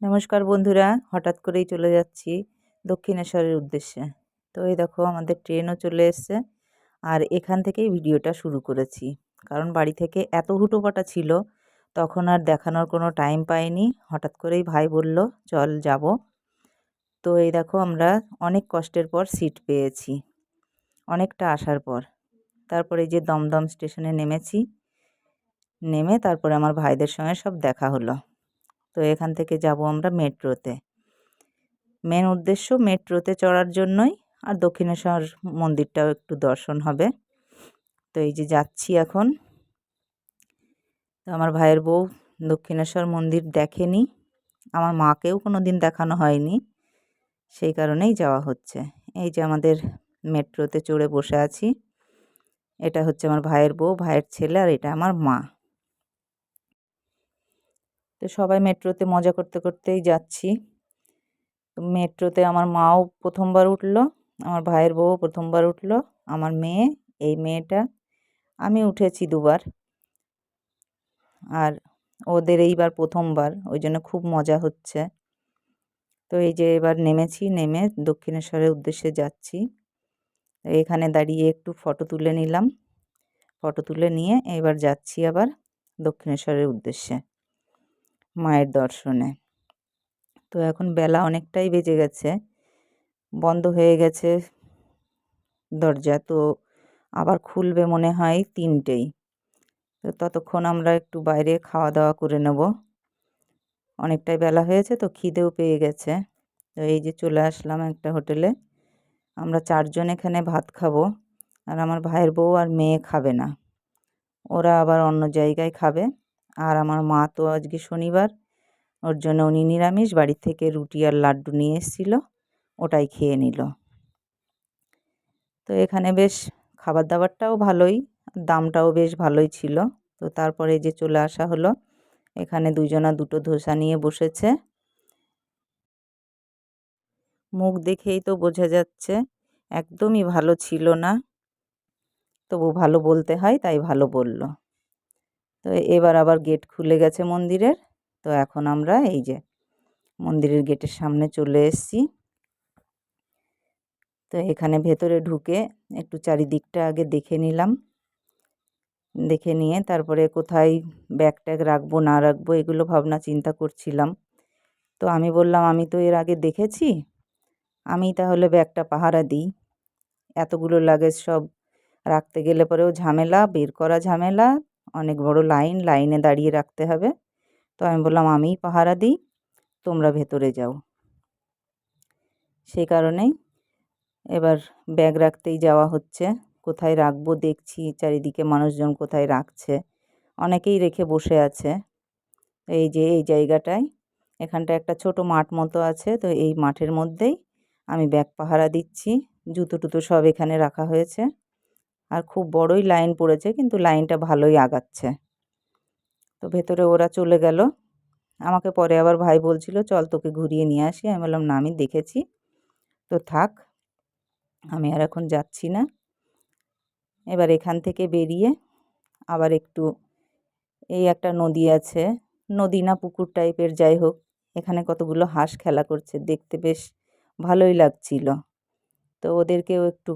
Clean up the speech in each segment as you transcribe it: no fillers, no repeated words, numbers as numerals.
নমস্কার বন্ধুরা, হঠাৎ করেই চলে যাচ্ছি দক্ষিণেশ্বরের উদ্দেশ্যে। তো এই দেখো আমাদের ট্রেনও চলে এসছে, আর এখান থেকেই ভিডিওটা শুরু করেছি। কারণ বাড়ি থেকে এত হুটোপাটা ছিল, তখন আর দেখানোর কোনো টাইম পাইনি। হঠাৎ করেই ভাই বলল চল যাব। তো এই দেখো আমরা অনেক কষ্টের পর সিট পেয়েছি, অনেকটা আসার পর। তারপরে এই যে দমদম স্টেশনে নেমেছি, নেমে তারপরে আমার ভাইদের সঙ্গে সব দেখা হলো। তো এখান থেকে যাব আমরা মেট্রোতে। মেন উদ্দেশ্য মেট্রোতে চড়ার জন্যই, আর দক্ষিণেশ্বর মন্দিরটাও একটু দর্শন হবে। তো এই যে যাচ্ছি এখন। তো আমার ভাইয়ের বউ দক্ষিণেশ্বর মন্দির দেখেনি, আমার মাকেও কোনো দিন দেখানো হয়নি, সেই কারণেই যাওয়া হচ্ছে। এই যে আমাদের মেট্রোতে চড়ে বসে আছি, এটা হচ্ছে আমার ভাইয়ের বউ, ভাইয়ের ছেলে, আর এটা আমার মা। তো সবাই মেট্রোতে মজা করতে করতেই যাচ্ছি। মেট্রোতে আমার মাও প্রথমবার উঠলো, আমার ভাইয়ের বউ প্রথমবার উঠলো, আমার মেয়ে, এই মেয়েটা, আমি উঠেছি দুবার, আর ওদের এইবার প্রথমবার, ওই জন্য খুব মজা হচ্ছে। তো এই যে এবার নেমেছি, নেমে দক্ষিণেশ্বরের উদ্দেশ্যে যাচ্ছি। এখানে দাঁড়িয়ে একটু ফটো তুলে নিলাম, ফটো তুলে নিয়ে এবার যাচ্ছি আবার দক্ষিণেশ্বরের উদ্দেশ্যে মায়ের দর্শনে। তো এখন বেলা অনেকটাই বেজে গেছে, বন্ধ হয়ে গেছে দরজা, তো আবার খুলবে মনে হয় 3টেই। তো ততক্ষণ আমরা একটু বাইরে খাওয়া দাওয়া করে নেব, অনেকটাই বেলা হয়েছে তো খিদেও পেয়ে গেছে। তো এই যে চলে আসলাম একটা হোটেলে, আমরা 4জন এখানে ভাত খাবো, আর আমার ভাইয়ের বউ আর মেয়ে খাবে না, ওরা আবার অন্য জায়গায় খাবে। আর আমার মা তো আজকে শনিবার, ওর জন্য উনি নিরামিষ, বাড়ি থেকে রুটি আর লাড্ডু নিয়ে এসেছিল, ওটাই খেয়ে নিল। তো এখানে বেশ খাবার দাবারটাও ভালোই, দামটাও বেশ ভালোই ছিল। তো তারপরে যে চলে আসা হলো, এখানে দুজনা দুটো ধোসা নিয়ে বসেছে। মুখ দেখেই তো বোঝা যাচ্ছে একদমই ভালো ছিল না, তবু ভালো বলতে হয় তাই ভালো বলল। তো এবার আবার গেট খুলে গেছে মন্দিরের। তো এখন আমরা এই যে মন্দিরের গেটের সামনে চলে এসেছি। তো এখানে ভেতরে ঢুকে একটু চারিদিকটা আগে দেখে নিলাম, দেখে নিয়ে তারপরে কোথায় ব্যাগ ট্যাগ রাখবো না রাখবো এগুলো ভাবনা চিন্তা করছিলাম। তো আমি বললাম আমি তো এর আগে দেখেছি, আমি তাহলে ব্যাগটা পাহারা দিই। এতগুলো লাগেজ সব রাখতে গেলে পরেও ঝামেলা, বের করা ঝামেলা, অনেক বড় লাইন, লাইনে দাঁড়িয়ে রাখতে হবে। তো আমি বললাম আমিই পাহারা দিই, তোমরা ভেতরে যাও। সেই কারণেই এবার ব্যাগ রাখতেই যাওয়া হচ্ছে। কোথায় রাখবো দেখছি, চারিদিকে মানুষজন কোথায় রাখছে, অনেকেই রেখে বসে আছে। এই যে এই জায়গাটায়, এখানটায় একটা ছোট মাঠ মতো আছে, তো এই মাঠের মধ্যেই আমি ব্যাগ পাহারা দিচ্ছি। জুতো টুতো সব এখানে রাখা হয়েছে, আর খুব বড়ই লাইন পড়েছে, কিন্তু লাইনটা ভালোই আগাচ্ছে। তো ভেতরে ওরা চলে গেল, আমাকে পরে আবার ভাই বলছিল চল তোকে ঘুরিয়ে নিয়ে আসি। আমি বললাম না, আমি দেখেছি, তো থাক, আমি আর এখন যাচ্ছি না। এবার এখান থেকে বেরিয়ে আবার একটু, এই একটা নদী আছে, নদী না পুকুর টাইপের, যাই হোক, এখানে কতগুলো হাঁস খেলা করছে, দেখতে বেশ ভালোই লাগছিল। তো ওদেরকেও একটু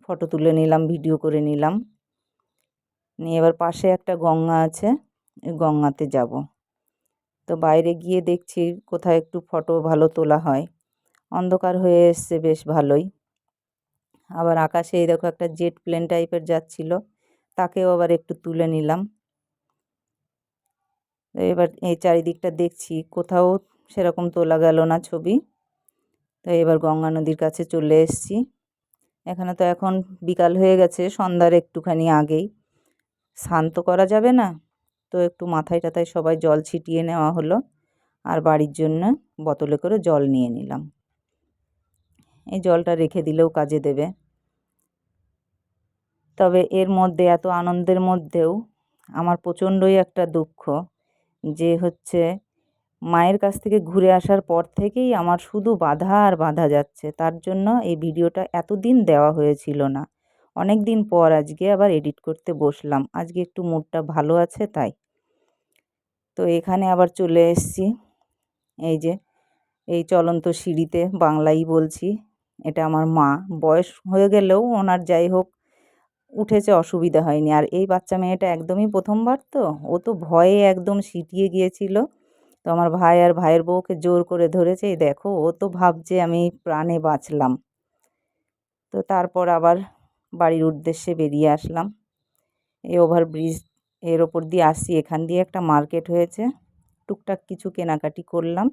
ফটো তুলে নিলাম, ভিডিও করে নিলাম, নিয়ে এবার পাশে একটা গঙ্গা আছে, ওই গঙ্গাতে যাব। তো বাইরে গিয়ে দেখছি কোথায় একটু ফটো ভালো তোলা হয়, অন্ধকার হয়ে এসছে বেশ ভালোই। আবার আকাশে এই দেখো একটা জেট প্লেন টাইপের যাচ্ছিল, তাকেও আবার একটু তুলে নিলাম। তো এবার এই চারিদিকটা দেখছি, কোথাও সেরকম তোলা গেল না ছবি। তো এবার গঙ্গা নদীর কাছে চলে এসেছি। এখানে তো এখন বিকাল হয়ে গেছে, সন্ধ্যার একটুখানি আগেই, স্নান তো করা যাবে না, তো একটু মাথায় টাথায় সবাই জল ছিটিয়ে নেওয়া হলো, আর বাড়ির জন্য বোতলে করে জল নিয়ে নিলাম। এই জলটা রেখে দিলেও কাজে দেবে। তবে এর মধ্যে, এত আনন্দের মধ্যেও আমার প্রচণ্ডই একটা দুঃখ, যে হচ্ছে মায়ের কাছ থেকে ঘুরে আসার পর থেকেই আমার শুধু বাধা আর বাধা যাচ্ছে। তার জন্য এই ভিডিওটা এতদিন দেওয়া হয়েছিল না, অনেক দিন পর আজকে আবার এডিট করতে বসলাম, আজকে একটু মুডটা ভালো আছে তাই। তো এখানে আবার চলে এসেছি, এই যে এই চলন্ত সিঁড়িতে বাংলাই বলছি, এটা আমার মা। বয়স হয়ে গেলেও ওনার যাই হোক উঠেছে, অসুবিধা হয়নি। আর এই বাচ্চা মেয়েটা একদমই প্রথমবার তো, ও তো ভয়ে একদম সিঁটিয়ে গিয়েছিল। তো আমার ভাই আর ভাইয়ের বউকে জোর করে ধরেছে। এই দেখো, ও তো ভাবছে আমি প্রাণে বাঁচলাম। তো তারপর আবার বাড়ির উদ্দেশ্যে বেরিয়ে আসলাম। এই ওভারব্রিজ এর ওপর দিয়ে আসছি, এখান দিয়ে একটা মার্কেট হয়েছে, টুকটাক কিছু কেনাকাটি করলাম,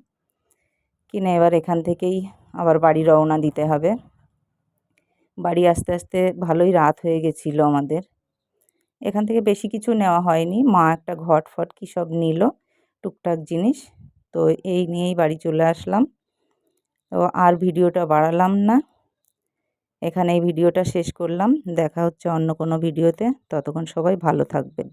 কিনে এবার এখান থেকেই আবার বাড়ি রওনা দিতে হবে। বাড়ি আসতে আসতে ভালোই রাত হয়ে গেছিলো আমাদের। এখান থেকে বেশি কিছু নেওয়া হয়নি, মা একটা ঘট ফট কী সব নিল, টুকটাক জিনিস। তো এই নিয়েই বাড়ি চলে আসলাম। তো আর ভিডিওটা বাড়ালাম না, এখানেই ভিডিওটা শেষ করলাম। দেখা হচ্ছে অন্য কোনো ভিডিওতে, ততক্ষণ সবাই ভালো থাকবেন।